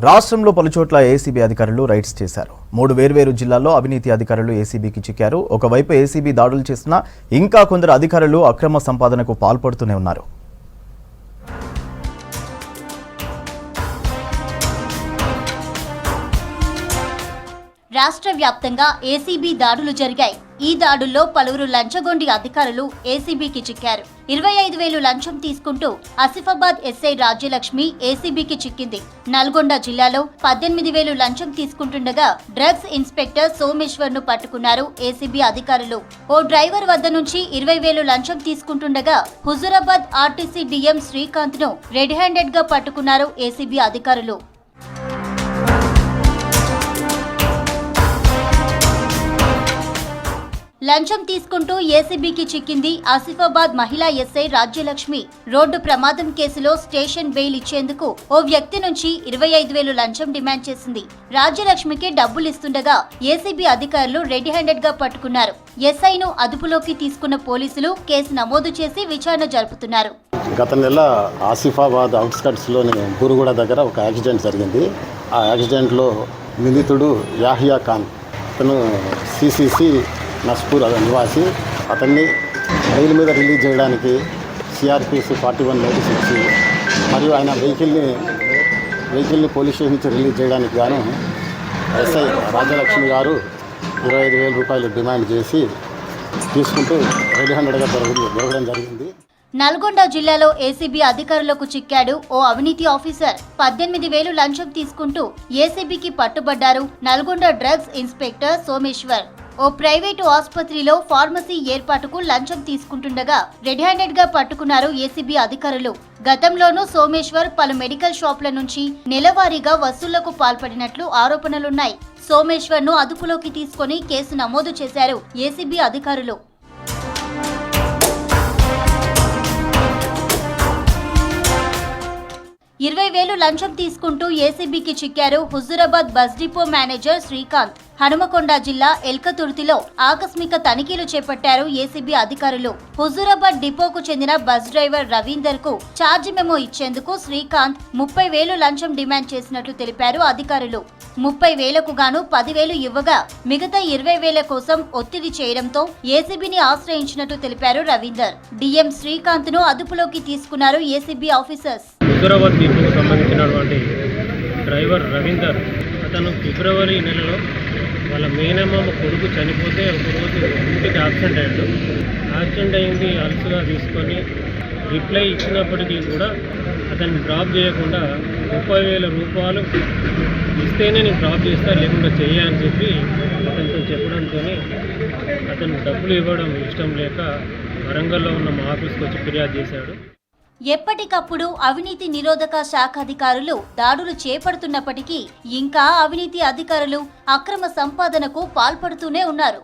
రాష్ట్రంలో పలుచోట్ల ఏసీబీ అధికారులు రైడ్స్ చేశారు. 3 వేర్వేరు జిల్లాల్లో అవినీతి అధికారులు ఏసీబీకి చిక్కారు. ఒకవైపు ఏసీబీ దాడులు చేసినా ఇంకా కొందరు అధికారులు అక్రమ సంపాదనకు పాల్పడుతూనే ఉన్నారు. రాష్ట్ర వ్యాప్తంగా ఏసీబీ దాడులు జరిగాయి. ఈ దాడుల్లో పలువురు లంచగొండి అధికారులు ఏసీబీకి చిక్కారు. 25,000 లంచం తీసుకుంటూ ఆసిఫాబాద్ ఎస్ఐ రాజ్యలక్ష్మి ఏసీబీకి చిక్కింది. నల్గొండ జిల్లాలో 18,000 లంచం తీసుకుంటుండగా డ్రగ్స్ ఇన్స్పెక్టర్ సోమేశ్వర్ ను పట్టుకున్నారు ఏసీబీ అధికారులు. ఓ డ్రైవర్ వద్ద నుంచి 20,000 లంచం తీసుకుంటుండగా హుజూరాబాద్ ఆర్టీసీ డీఎం శ్రీకాంత్ ను రెడ్ హ్యాండెడ్ గా పట్టుకున్నారు ఏసీబీ అధికారులు. లంచం తీసుకుంటూ ఏసీబీకి చిక్కింది ఆసిఫాబాద్ మహిళా ఎస్ఐ రాజ్యలక్ష్మి. రోడ్డు ప్రమాదం కేసులో స్టేషన్ బెయిల్ ఇచ్చేందుకు ఓ వ్యక్తి నుంచి 25,000 లంచం డిమాండ్ చేసింది. రాజ్యలక్ష్మికి డబ్బులు ఇస్తుండగా ఏసీబీ అధికారులు రెడ్ హ్యాండెడ్ గా పట్టుకున్నారు. ఎస్ఐను అదుపులోకి తీసుకున్న పోలీసులు కేసు నమోదు చేసి విచారణ జరుపుతున్నారు. గత నెల ఆసిఫాబాద్ అవుట్స్కట్స్లోని బూరుగుడ దగ్గర ఒక యాక్సిడెంట్ జరిగింది. ఆ యాక్సిడెంట్లో నిందితుడు యాహియా ఖాన్, అతను సిసిసి నస్పూర్ నివాసి. అతన్ని బెయిల్ మీద రిలీజ్ చేయడానికి సిఆర్పిసి 41 నోటీస్ ఇచ్చి మరియు ఆయన వెహికల్ని పోలీస్ స్టేషన్ నుంచి రిలీజ్ చేయడానికి గాను ఎస్ఐ రాజ్యలక్ష్మి గారు 25,000 రూపాయలు డిమాండ్ చేసి తీసుకుంటూ రెడ్ హ్యాండెడ్గా దొరకడం జరిగింది. నల్గొండ జిల్లాలో ఏసీబీ అధికారులకు చిక్కాడు ఓ అవినీతి ఆఫీసర్. 18,000 లంచం తీసుకుంటూ ఏసీబీకి పట్టుబడ్డారు నల్గొండ డ్రగ్స్ ఇన్స్పెక్టర్ సోమేశ్వర్. ఓ ప్రైవేటు ఆసుపత్రిలో ఫార్మసీ ఏర్పాటుకు లంచం తీసుకుంటుండగా రెడ్ హ్యాండెడ్ గా పట్టుకున్నారు ఏసీబీ అధికారులు. గతంలోనూ సోమేశ్వర్ పలు మెడికల్ షాపుల నుంచి నెలవారీగా వసూళ్లకు పాల్పడినట్లు ఆరోపణలున్నాయి. సోమేశ్వర్ ను అదుపులోకి తీసుకుని కేసు నమోదు చేశారు ఏసీబీ అధికారులు. 20,000 లంచం తీసుకుంటూ ఏసీబీకి చిక్కారు Huzurabad bus depot manager Srikanth. Hanumakonda జిల్లా ఎల్కతుర్తిలో ఆకస్మిక తనిఖీలు చేపట్టారు ఏసీబీ అధికారులు. హుజూరాబాద్ డిపోకు చెందిన బస్ డ్రైవర్ రవీందర్ కు ఛార్జ్ మెమో ఇచ్చేందుకు శ్రీకాంత్ 30,000 లంచం డిమాండ్ చేసినట్లు తెలిపారు అధికారులు. 30,000కు గాను 10,000 ఇవ్వగా మిగతా 20,000 కోసం ఒత్తిడి చేయడంతో ఏసీబీని ఆశ్రయించినట్టు తెలిపారు రవీందర్. డీఎం శ్రీకాంత్ ను అదుపులోకి తీసుకున్నారు ఏసీబీ ఆఫీసర్స్. హుజూరాబాద్ డిపోకు సంబంధించినటువంటి డ్రైవర్ రవీందర్, అతను ఫిబ్రవరి నెలలో వాళ్ళ మేనమామ కొడుకు చనిపోతే ఒకరోజు ఇంటికి యాబ్సెంట్ అయ్యాడు. యాబ్సెంట్ అయింది అలసుగా తీసుకొని రిప్లై ఇచ్చినప్పటికీ కూడా అతన్ని డ్రాప్ చేయకుండా 30,000 రూపాయలు ఇస్తేనే నేను డ్రాప్ చేస్తా, లేకుండా చెయ్య అని చెప్పి అతనితో చెప్పడంతో అతను డబ్బులు ఇవ్వడం ఇష్టం లేక వరంగల్లో ఉన్న మా ఆఫీస్కి వచ్చి ఫిర్యాదు చేశాడు. ఎప్పటికప్పుడు అవినీతి నిరోధక శాఖ అధికారులు దాడులు చేపడుతున్నప్పటికీ ఇంకా అవినీతి అధికారులు అక్రమ సంపాదనకు పాల్పడుతూనే ఉన్నారు.